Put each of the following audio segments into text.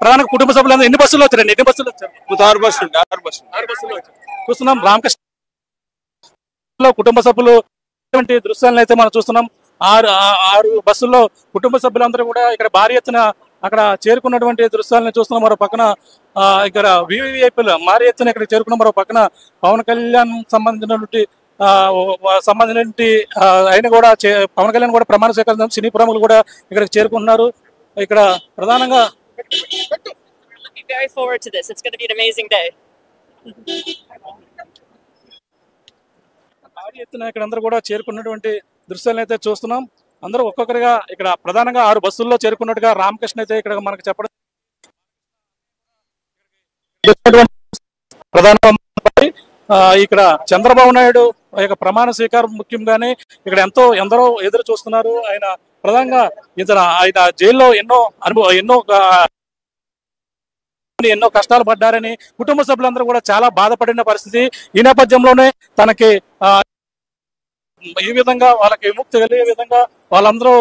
ప్రధాన కుటుంబ సభ్యులు ఎన్ని బస్సులు వచ్చారండి? ఎన్ని బస్సులు వచ్చారు? 6 బస్సులు చూస్తున్నాం. రామకృష్ణ కుటుంబ సభ్యులు దృశ్యాలను అయితే మనం చూస్తున్నాం. 6 బస్సుల్లో కుటుంబ సభ్యులందరూ కూడా ఇక్కడ భారీ ఎత్తున అక్కడ చేరుకున్నటువంటి దృశ్యాలను చూస్తున్నాం. మరో పక్కన ఇక్కడ వివిఐపీలు భారీ ఎత్తున ఇక్కడ చేరుకున్న మరో పక్కన పవన్ కళ్యాణ్ సంబంధించినటువంటి ఆయన కూడా పవన్ కళ్యాణ్ కూడా ప్రమాణ స్వీకారం సినీ ప్రముఖులు కూడా ఇక్కడ చేరుకుంటున్నారు. ఇక్కడ ప్రధానంగా భారీ ఎత్తున ఇక్కడ అందరూ కూడా చేరుకున్నటువంటి దృశ్యాలను అయితే చూస్తున్నాం. అందరూ ఒక్కొక్కరిగా ఇక్కడ ప్రధానంగా 6 బస్సుల్లో చేరుకున్నట్టుగా రామకృష్ణ అయితే ఇక్కడ మనకు చెప్పడం ప్రధానమంత్రి ఇక్కడ చంద్రబాబు నాయుడు యొక్క ప్రమాణ స్వీకారం ముఖ్యంగానే ఇక్కడ ఎందరో ఎదురు చూస్తున్నారు. ఆయన ప్రధానంగా ఆయన జైల్లో ఎన్నో కష్టాలు పడ్డారని కుటుంబ సభ్యులందరూ కూడా చాలా బాధపడిన పరిస్థితి. ఈ నేపథ్యంలోనే తనకి ఈ విధంగా వాళ్ళకి విముక్తి కలిగే విధంగా వాళ్ళందరూ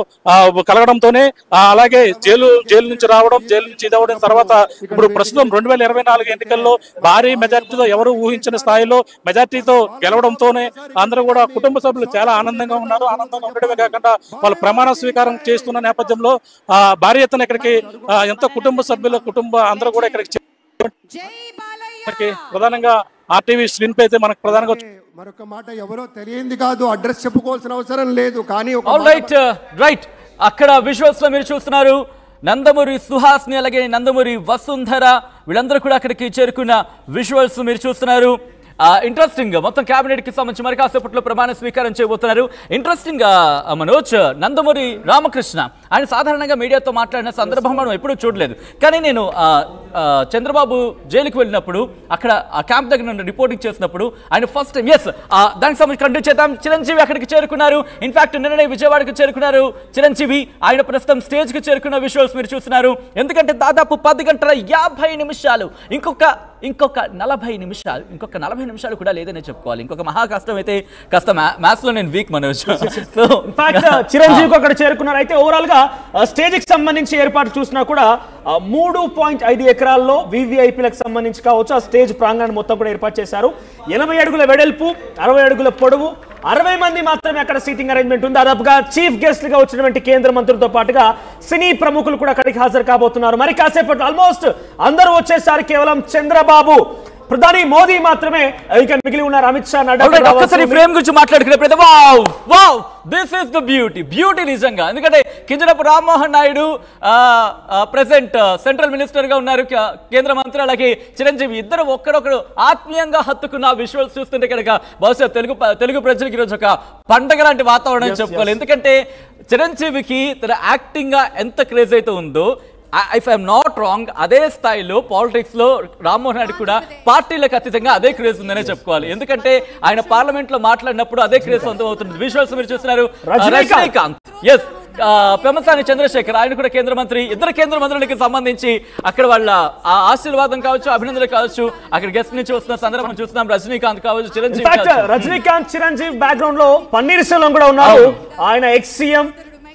కలగడంతోనే అలాగే జైలు నుంచి రావడం, జైలు నుంచి ఇదవడం తర్వాత ఇప్పుడు ప్రస్తుతం 2024 ఎన్నికల్లో భారీ మెజార్టీతో ఎవరు ఊహించిన స్థాయిలో మెజార్టీతో గెలవడంతోనే అందరూ కూడా కుటుంబ సభ్యులు చాలా ఆనందంగా ఉన్నారు. ఆనందంగా ఉండడమే కాకుండా వాళ్ళు ప్రమాణ స్వీకారం చేస్తున్న నేపథ్యంలో భారీ ఎత్తున ఇక్కడికి ఎంత కుటుంబ అందరూ కూడా ఇక్కడికి ప్రధానంగా ఆర్టీవీ స్క్రీన్ పై అయితే మనకు ప్రధానంగా మరొక మాట ఎవరో తెలియంది కాదు, అడ్రస్ చెప్పుకోవాల్సిన అవసరం లేదు. కానీ రైట్ అక్కడ విజువల్స్ లో మీరు చూస్తున్నారు నందమూరి సుహాస్ని అలాగే నందమూరి వసుంధర వీళ్ళందరూ కూడా అక్కడికి చేరుకున్న విజువల్స్ మీరు చూస్తున్నారు. ఇంట్రెస్టింగ్ మొత్తం క్యాబినెట్ కి సంబంధించి మరి కాసేపట్లో ప్రమాణ స్వీకారం చేయబోతున్నారు. ఇంట్రెస్టింగ్ మనోజ్ నందమూరి రామకృష్ణ ఆయన సాధారణంగా మీడియాతో మాట్లాడిన సందర్భం మనం ఎప్పుడూ చూడలేదు. కానీ నేను చంద్రబాబు జైలుకి వెళ్ళినప్పుడు అక్కడ ఆ క్యాంప్ దగ్గర నుండి రిపోర్టింగ్ చేసినప్పుడు ఆయన ఫస్ట్ టైం దానికి సంబంధించి కంటిన్యూ చేద్దాం. చిరంజీవి అక్కడికి చేరుకున్నారు. ఇన్ఫాక్ట్ నిన్ననే విజయవాడకి చేరుకున్నారు చిరంజీవి. ఆయన ప్రస్తుతం స్టేజ్ కి చేరుకున్న విజువల్స్ మీరు చూస్తున్నారు. ఎందుకంటే దాదాపు 10 గంటల 50 నిమిషాలు ఇంకొక 40 నిమిషాలు కూడా లేదనే చెప్పుకోవాలి. ఇంకొక మహా కష్టం అయితే కాస్త మ్యాథ్స్ లో నేను వీక్ మనోజ్. చిరంజీవి అక్కడ చేరుకున్నారు. అయితే ఓవరాల్ గా స్టేజ్ కి సంబంధించి ఏర్పాటు చూసినా కూడా 3.5 ఎకరాల్లో వివిఐపీలకు సంబంధించి కావచ్చు ఆ స్టేజ్ ప్రాంగణం మొత్తం కూడా ఏర్పాటు చేశారు. 80 అడుగుల వెడల్పు, 60 అడుగుల పొడవు, 60 మంది మాత్రమే అక్కడ సీటింగ్ అరేంజ్మెంట్ ఉంది. దాదాపుగా చీఫ్ గెస్ట్ గా వచ్చినటువంటి కేంద్ర మంత్రులతో పాటుగా సినీ ప్రముఖులు కూడా అక్కడికి హాజరు కాబోతున్నారు. మరి కాసేపట్లో ఆల్మోస్ట్ అందరూ వచ్చేసారి కేవలం చంద్రబాబు, ప్రధాని మోదీ మాత్రమే ఇక మిగిలి ఉన్నారు. అమిత్ షా, నడ్డా ఫ్రేమ్ గురించి మాట్లాడుకునేప్పుడు దిస్ ఇస్ ద బ్యూటీ నిజంగా. ఎందుకంటే Kinjarapu Rammohan Naidu present central minister గా ఉన్నారు, కేంద్ర మంత్రి, అలాగే చిరంజీవి ఇద్దరు ఒక్కడొక్కడు ఆత్మీయంగా హత్తుకున్న విజువల్స్ చూస్తుంటే కనుక బహుశా తెలుగు ప్రజలకు ఈరోజు ఒక పండగ లాంటి వాతావరణం చెప్పుకోవాలి. ఎందుకంటే చిరంజీవికి తన యాక్టింగ్ గా ఎంత క్రేజ్ అయితే ఉందో, ఇఫ్ ఐఎమ్ నాట్ రాంగ్ అదే స్థాయిలో పాలిటిక్స్ లో రామ్మోహన్ నాయుడు కూడా పార్టీలకు అతీతంగా అదే క్రేజ్ ఉందనే చెప్పుకోవాలి. ఎందుకంటే ఆయన పార్లమెంట్ లో మాట్లాడినప్పుడు అదే క్రేజ్ సొంతం అవుతుంది. విజువల్స్ మీరు చూస్తున్నారు. రజనీకాంత్, పెమ్మసాని చంద్రశేఖర్ ఆయన కూడా కేంద్ర మంత్రి, ఇద్దరు కేంద్ర మంత్రులకి సంబంధించి అక్కడ వాళ్ళ ఆశీర్వాదం కావచ్చు, అభినందనలు కావచ్చు, అక్కడ గెస్ట్ నుంచి వస్తున్న సందర్భం చూస్తున్నాం. రజనీకాంత్ కావచ్చు, రజనీకాంత్ చిరంజీవి బ్యాక్గ్రౌండ్ లో పన్నీర్ సెల్వం కూడా ఉన్నారు. ఆయన ఎక్స్ సీఎం.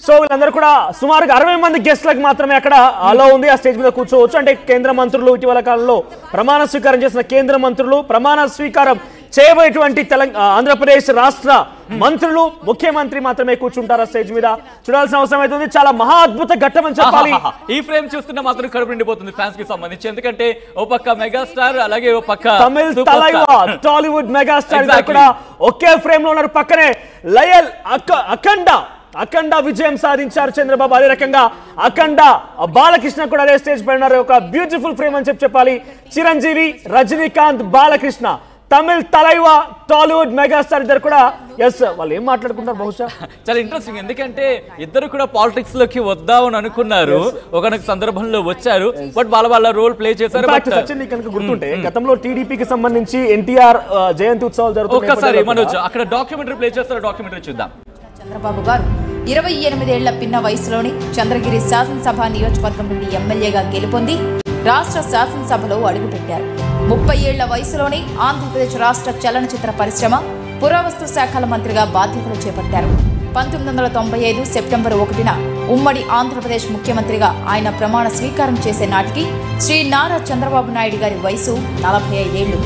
సో వీళ్ళందరూ కూడా సుమారుగా 60 మంది గెస్ట్లకు మాత్రమే అక్కడ అలో ఉంది. ఆ స్టేజ్ మీద కూర్చోవచ్చు. అంటే కేంద్ర మంత్రులు, ఇటీవల కాలంలో ప్రమాణ స్వీకారం చేసిన కేంద్ర మంత్రులు, ప్రమాణ స్వీకారం చేయబోయేటువంటి ఆంధ్రప్రదేశ్ రాష్ట్ర మంత్రులు, ముఖ్యమంత్రి మాత్రమే కూర్చుంటారు ఆ స్టేజ్ మీద. చూడాల్సిన అవసరం అయితే చాలా మహా అద్భుత ఘట్టం అని చెప్పాలి. ఈ ఫ్రేమ్ చూస్తున్న మాత్రం కడుపు నిండిపోతుంది ఫ్యాన్స్ కి సంబంధించి. ఎందుకంటే ఓ పక్క మెగాస్టార్, అలాగే ఓ పక్క తమిళ తలైవా టాలీవుడ్ మెగాస్టార్ కూడా ఒకే ఫ్రేమ్ లో ఉన్నారు. పక్కనే లయల్ అఖండ విజయం సాధించారు చంద్రబాబు. అదే రకంగా అఖండ బాలకృష్ణ కూడా అదే స్టేజ్ పై ఉన్నారు. ఒక బ్యూటిఫుల్ ఫ్రేమ్ అని చెప్పాలి. చిరంజీవి, రజనీకాంత్, బాలకృష్ణ, తమిళ్ తలైవా టాలీవుడ్ మెగాస్టార్ ఇద్దరు కూడా వాళ్ళు ఏం మాట్లాడుకుంటారు బహుశా చాలా ఇంట్రెస్టింగ్. ఎందుకంటే ఇద్దరు కూడా పాలిటిక్స్ లోకి వద్దామని అనుకున్నారు, ఒకనొక సందర్భంలో వచ్చారు, బట్ వాళ్ళ రోల్ ప్లే చేశారు. సచిన్ కనుక గుర్తుంటే గతంలో టీడీపీకి సంబంధించి ఎన్టీఆర్ జయంతి ఉత్సవాలు జరుగుతాయి. ఒక్కసారి మనోజ్ అక్కడ డాక్యుమెంటరీ ప్లే చేస్తారు, డాక్యుమెంటరీ చూద్దాం. చంద్రబాబు గారు 28 ఏళ్ల పిన్న వయసులోని చంద్రగిరి శాసనసభ నియోజకవర్గం నుండి ఎమ్మెల్యేగా గెలుపొంది రాష్ట్ర శాసనసభలో అడుగుపెట్టారు. 30 ఏళ్ల వయసులోనే ఆంధ్రప్రదేశ్ రాష్ట్ర చలనచిత్ర పరిశ్రమ, పురావస్తు శాఖల మంత్రిగా బాధ్యతలు చేపట్టారు. 1995 సెప్టెంబర్ 1న ఉమ్మడి ఆంధ్రప్రదేశ్ ముఖ్యమంత్రిగా ఆయన ప్రమాణ స్వీకారం చేసే నాటికి శ్రీ నారా చంద్రబాబు నాయుడు గారి వయసు 45 ఏళ్లు.